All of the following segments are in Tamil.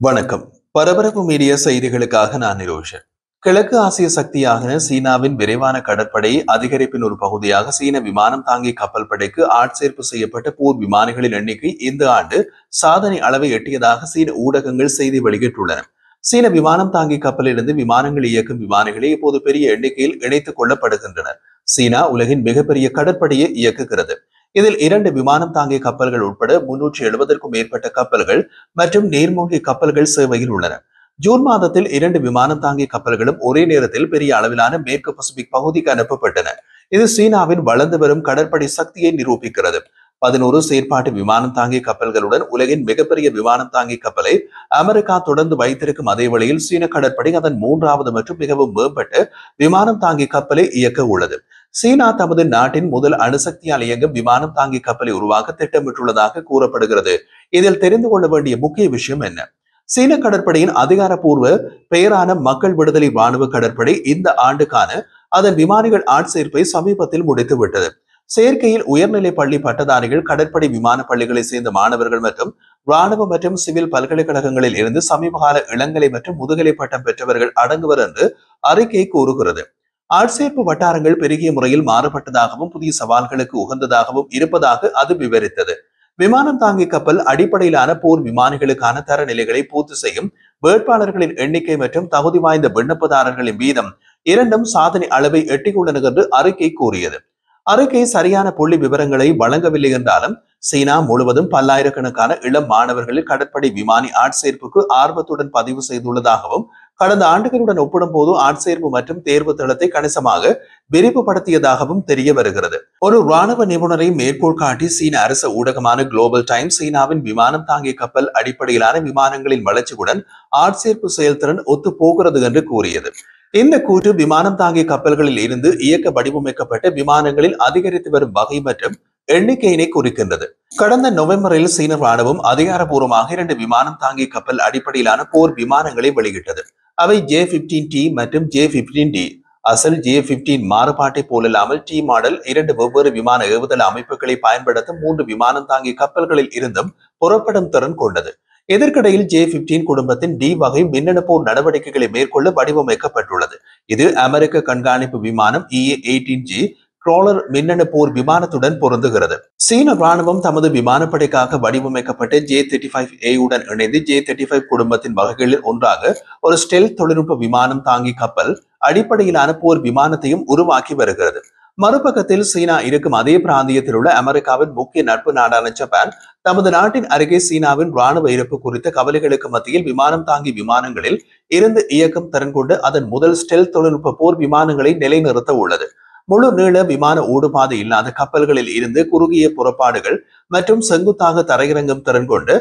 வணக்கம். பரபரப்பு மீடியா செய்திகளுக்காக நான் நிரோஷன். கிழக்கு ஆசிய சக்தியாக சீனாவின் விரைவான கடற்படை அதிகரிப்பின் ஒரு பகுதியாக சீன விமானம் தாங்கி கப்பல் படைக்கு ஆட்சேர்ப்பு செய்யப்பட்ட போர் விமானிகளின் எண்ணிக்கை இந்த ஆண்டு சாதனை அளவை எட்டியதாக சீன ஊடகங்கள் செய்தி வெளியிட்டுள்ளன. சீன விமானம் தாங்கி கப்பலிலிருந்து விமானங்கள் இயக்கும் விமானிகளே இப்போது பெரிய எண்ணிக்கையில் இணைத்துக் கொள்ளப்படுகின்றனர். சீனா உலகின் மிகப்பெரிய கடற்படையை இயக்குகிறது. இதில் 2 விமானம் தாங்கிய கப்பல்கள் உட்பட 370க்கும் மேற்பட்ட கப்பல்கள் மற்றும் நீர்மூழ்கி கப்பல்கள் சேவையில் உள்ளன. ஜூன் மாதத்தில் 2 விமானம் தாங்கிய கப்பல்களும் ஒரே நேரத்தில் பெரிய அளவிலான மேற்கு பசிபிக் பகுதிக்கு அனுப்பப்பட்டன. இது சீனாவின் வளர்ந்து வரும் கடற்படை சக்தியை நிரூபிக்கிறது. 11 செயற்பாட்டு விமானம் தாங்கிய கப்பல்களுடன் உலகின் மிகப்பெரிய விமானம் தாங்கிய கப்பலை அமெரிக்கா தொடர்ந்து வைத்திருக்கும் அதே வழியில் சீன கடற்படை அதன் 3வது மற்றும் மிகவும் மேம்பட்ட விமானம் தாங்கிய கப்பலை இயக்க உள்ளது. சீனா தமது நாட்டின் முதல் அணுசக்தியால் இயங்கும் விமானம் தாங்கி கப்பலை உருவாக்க திட்டமிட்டுள்ளதாக கூறப்படுகிறது. இதில் தெரிந்து கொள்ள வேண்டிய முக்கிய விஷயம் என்ன? சீன கடற்படையின் அதிகாரப்பூர்வ பெயரான மக்கள் விடுதலை ராணுவ கடற்படை இந்த ஆண்டுக்கான அதன் விமானிகள் ஆட்சேர்ப்பை சமீபத்தில் முடித்துவிட்டது. சேர்க்கையில் உயர்நிலை பள்ளி பட்டதாரிகள், கடற்படை விமான பள்ளிகளை சேர்ந்த மாணவர்கள் மற்றும் ராணுவ மற்றும் சிவில் பல்கலைக்கழகங்களில் இருந்து சமீபகால இளங்கலை மற்றும் முதுகலை பட்டம் பெற்றவர்கள் அடங்குவர் என்று அறிக்கை கூறுகிறது. ஆட்சேர்ப்பு வட்டாரங்கள் பெருகிய முறையில் மாறுபட்டதாகவும் புதிய சவால்களுக்கு உகந்ததாகவும் இருப்பதாக அது விவரித்தது. விமானம் தாங்கி கப்பல் அடிப்படையிலான போர் விமானிகளுக்கான தரநிலைகளை பூர்த்தி செய்யும் வேட்பாளர்களின் எண்ணிக்கை மற்றும் தகுதி வாய்ந்த விண்ணப்பதாரர்களின் வீதம் இரண்டும் சாதனை அளவை எட்டியுள்ளன என்று அறிக்கை கூறியது. அறிக்கை சரியான புள்ளி விவரங்களை வழங்கவில்லை என்றாலும் சீனா முழுவதும் பல்லாயிரக்கணக்கான இளம் மாணவர்களில் கடற்படை விமானி ஆட்சேர்ப்புக்கு ஆர்வத்துடன் பதிவு செய்துள்ளதாகவும் கடந்த ஆண்டுகளுடன் ஒப்பிடும் போது ஆட்சேர்ப்பு மற்றும் தேர்வு தளத்தை கணிசமாக விரிவுபடுத்தியதாகவும் தெரிய வருகிறது. ஒரு ராணுவ நிபுணரை மேற்கோள் காட்டி சீன அரசு ஊடகமான குளோபல் டைம்ஸ் சீனாவின் விமானம் தாங்கிய கப்பல் அடிப்படையிலான விமானங்களின் வளர்ச்சியுடன் ஆட்சேர்ப்பு செயல்திறன் ஒத்து போகிறது என்று கூறியது. இந்த கூற்று விமானம் தாங்கிய கப்பல்களில் இருந்து இயக்க வடிவமைக்கப்பட்ட விமானங்களில் அதிகரித்து வரும் வகை மற்றும் எண்ணிக்கையினை குறிக்கின்றது. கடந்த நவம்பரில் சீன ராணுவம் அதிகாரப்பூர்வமாக 2 விமானம் தாங்கிய கப்பல் அடிப்படையிலான போர் விமானங்களை வெளியிட்டது. அவை J-15T மற்றும் J-15D. அசல் J-15 மாறுபாட்டை போலல்லாமல் T மாடல் 2 வெவ்வேறு விமான ஏவுதள அமைப்புகளை பயன்படுத்தும் 3 விமானம் தாங்கிய கப்பல்களில் இருந்தும் புறப்படும் திறன் கொண்டது. இதற்கிடையில் J-15 குடும்பத்தின் D வகை மின்னணு போர் நடவடிக்கைகளை மேற்கொள்ள வடிவமைக்கப்பட்டுள்ளது. இது அமெரிக்க கண்காணிப்பு விமானம் EA-18G க்ரோலர் மின்னணு போர் விமானத்துடன் பொருந்துகிறது. சீன ராணுவம் தமது விமானப்படைக்காக வடிவமைக்கப்பட்ட J-35A உடன் இணைந்து J-35 குடும்பத்தின் வகைகளில் ஒன்றாக ஒரு ஸ்டெல்த் தொழில்நுட்ப விமானம் தாங்கி கப்பல் அடிப்படையிலான போர் விமானத்தையும் உருவாக்கி வருகிறது. மறுபக்கத்தில் சீனா இருக்கும் அதே பிராந்தியத்தில் உள்ள அமெரிக்காவின் முக்கிய நட்பு நாடான ஜப்பான் தமது நாட்டின் அருகே சீனாவின் ராணுவ இருப்பு குறித்த கவலைகளுக்கு மத்தியில் விமானம் தாங்கி விமானங்களில் இருந்து இயக்கம் திறன் கொண்டு அதன் முதல் ஸ்டெல்த் தொழில்நுட்ப போர் விமானங்களை நிலைநிறுத்த உள்ளது. முழு நீள விமான ஓடுபாதை இல்லாத கப்பல்களில் இருந்து குறுகிய புறப்பாடுகள் மற்றும் செங்குத்தாக தரையிறங்கும் திறன் கொண்டு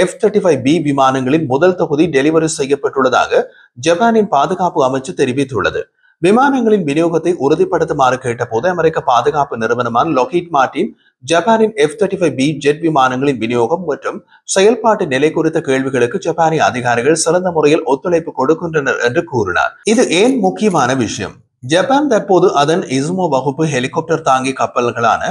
F-35B விமானங்களின் முதல் தொகுதி டெலிவரி செய்யப்பட்டுள்ளதாக ஜப்பானின் பாதுகாப்பு அமைச்சு தெரிவித்துள்ளது. விமானங்களின் விநியோகத்தை உறுதிப்படுத்துமாறு கேட்டபோது அமெரிக்க பாதுகாப்பு நிறுவனமான லாக்ஹீட் மார்டின் ஜப்பானின் F-35B ஜெட் விமானங்களின் விநியோகம் மற்றும் செயல்பாட்டு நிலை குறித்த கேள்விகளுக்கு ஜப்பானிய அதிகாரிகள் சிறந்த முறையில் ஒத்துழைப்பு கொடுக்கின்றனர் என்று கூறினார். இது ஏன் முக்கியமான விஷயம்? ஜப்பான் தற்போது அதன் இசுமோ வகுப்பு ஹெலிகாப்டர் தாங்கி கப்பல்களான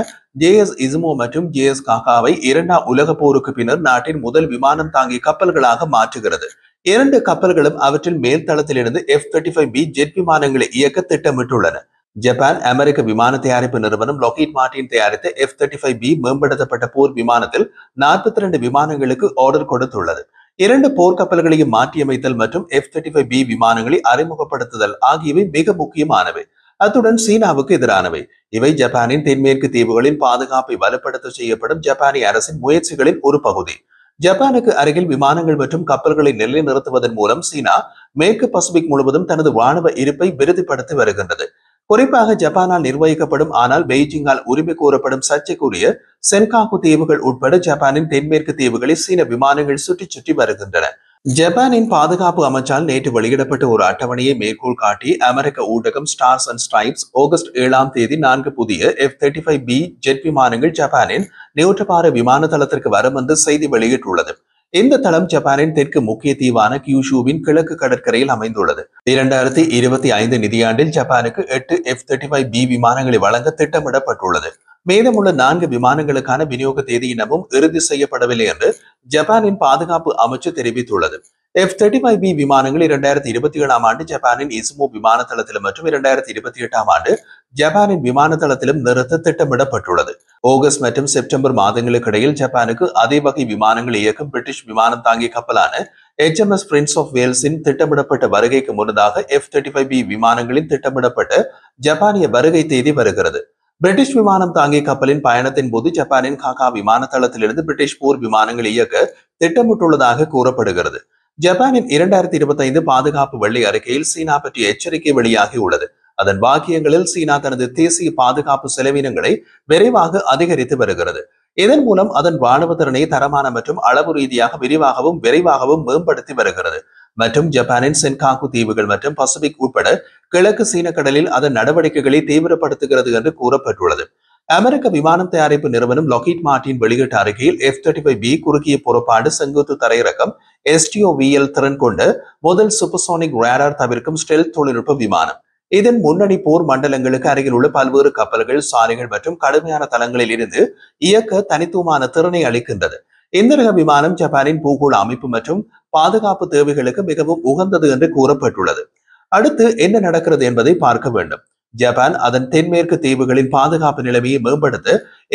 JS இசுமோ மற்றும் JS காகாவை 2ஆம் உலக போருக்கு பின்னர் நாட்டின் முதல் விமானம் தாங்கி கப்பல்களாக மாற்றுகிறது. 2 கப்பல்களும் அவற்றில் மேல் தளத்திலிருந்து F-35B ஜெட் விமானங்களை இயக்க திட்டமிட்டுள்ளன. ஜப்பான் அமெரிக்க விமான தயாரிப்பு நிறுவனம் லாக்ஹீட் மார்டின் தயாரித்த F-35B மேம்படுத்தப்பட்ட போர் விமானத்தில் 42 விமானங்களுக்கு ஆர்டர் கொடுத்துள்ளது. 2 போர்க்கப்பல்களையும் மாற்றியமைத்தல் மற்றும் F-35B விமானங்களை அறிமுகப்படுத்துதல் ஆகியவை மிக முக்கியமானவை. அத்துடன் சீனாவுக்கு எதிரானவை. இவை ஜப்பானின் தென்மேற்கு தீவுகளின் பாதுகாப்பை வலுப்படுத்த செய்யப்படும் ஜப்பானிய அரசின் முயற்சிகளின் ஒரு பகுதி. ஜப்பானுக்கு அருகில் விமானங்கள் மற்றும் கப்பல்களை நிலைநிறுத்துவதன் மூலம் சீனா மேற்கு பசிபிக் முழுவதும் தனது ராணுவ இருப்பை விருதிப்படுத்தி வருகின்றது. குறிப்பாக ஜப்பானால் நிர்வகிக்கப்படும் ஆனால் பெய்ஜிங்கால் உரிமை கோரப்படும் சர்ச்சைக்குரிய சென்காகு தீவுகள் உட்பட ஜப்பானின் தென்மேற்கு தீவுகளை சீன விமானங்கள் சுற்றி வருகின்றன. ஜப்பானின் பாதுகாப்பு அமைச்சால் நேற்று வெளியிடப்பட்ட ஒரு அட்டவணையை மேற்கோள் காட்டி அமெரிக்க ஊடகம் ஸ்டார்ஸ் அண்ட் ஸ்ட்ரைப்ஸ் ஆகஸ்ட் 7ஆம் தேதி 4 புதிய F-35B ஜெட் விமானங்கள் ஜப்பானின் நியூட்ரபார விமான தளத்திற்கு வரும் என்று செய்தி வெளியிட்டுள்ளது. இந்த தளம் ஜப்பானின் தெற்கு முக்கிய தீவான கியூஷூவின் கிழக்கு கடற்கரையில் அமைந்துள்ளது. 2025 நிதியாண்டில் ஜப்பானுக்கு 8 F-35B விமானங்களை வழங்க திட்டமிடப்பட்டுள்ளது. மீதமுள்ள 4 விமானங்களுக்கான விநியோக தேதி இன்னமும் இறுதி செய்யப்படவில்லை என்று ஜப்பானின் பாதுகாப்பு அமைச்சு தெரிவித்துள்ளது. F-35B விமானங்கள் 2027ஆம் ஆண்டு ஜப்பானின் இசுமோ விமான தளத்திலும் மற்றும் 2028ஆம் ஆண்டு ஜப்பானின் விமான தளத்திலும் நிறுத்த திட்டமிடப்பட்டுள்ளது. ஆகஸ்ட் மற்றும் செப்டம்பர் மாதங்களுக்கு இடையில் ஜப்பானுக்கு அதே வகை விமானங்கள் இயக்கும் பிரிட்டிஷ் விமானம் தாங்கிய கப்பலான HMS பிரின்ஸ் ஆஃப் வேல்ஸின் திட்டமிடப்பட்ட வருகைக்கு முன்னதாக F-35B விமானங்களின் திட்டமிடப்பட்ட ஜப்பானிய வருகை தேதி வருகிறது. பிரிட்டிஷ் விமானம் தாங்கிய கப்பலின் பயணத்தின் போது ஜப்பானின் காகா விமான தளத்திலிருந்து பிரிட்டிஷ் போர் விமானங்கள் இயக்க திட்டமிட்டுள்ளதாக கூறப்படுகிறது. ஜப்பானின் 2025 பாதுகாப்பு வெள்ளை அறிக்கையில் சீனா பற்றிய எச்சரிக்கை வெளியாகியுள்ளது. அதன் வாக்கியங்களில் சீனா தனது தேசிய பாதுகாப்பு செலவினங்களை விரைவாக அதிகரித்து வருகிறது. இதன் மூலம் அதன் ராணுவ திறனை தரமான மற்றும் அளவு ரீதியாக விரைவாகவும் மேம்படுத்தி வருகிறது மற்றும் ஜப்பானின் சென்காகு தீவுகள் மற்றும் பசிபிக் உட்பட கிழக்கு சீன கடலில் அதன் நடவடிக்கைகளை தீவிரப்படுத்துகிறது என்று கூறப்பட்டுள்ளது. அமெரிக்க விமானம் தயாரிப்பு நிறுவனம் லாக்ஹீட் மார்டின் வெளியிட்ட அறிக்கையில் F-35B குறுகிய புறப்பாடு செங்குத்து தரையிறக்கம் STOVL திறன் கொண்ட முதல் சூப்பர்சோனிக் ரேடார் தவிர்க்கும் ஸ்டெல்த் தொழில்நுட்ப விமானம். இதன் முன்னணி போர் மண்டலங்களுக்கு அருகில் உள்ள பல்வேறு கப்பல்கள், சாலைகள் மற்றும் கடுமையான தளங்களில் இருந்து இயக்க தனித்துவமான திறனை அளிக்கின்றது. இந்த ரக விமானம் ஜப்பானின் பூகோள அமைப்பு மற்றும் பாதுகாப்பு தேவைகளுக்கு மிகவும் உகந்தது என்று கூறப்பட்டுள்ளது. அடுத்து என்ன நடக்கிறது என்பதை பார்க்க வேண்டும். ஜப்பான் அதன் தென்மேற்கு தீவுகளின் பாதுகாப்பு நிலைமையை மேம்படுத்த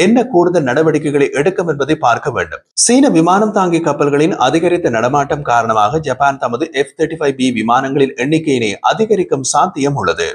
என்ன கூடுதல் நடவடிக்கைகளை எடுக்கும் என்பதை பார்க்க வேண்டும். சீன விமானம் தாங்கிய கப்பல்களின் அதிகரித்த நடமாட்டம் காரணமாக ஜப்பான் தமது F-35B விமானங்களின் எண்ணிக்கையினை அதிகரிக்கும் சாத்தியம் உள்ளது.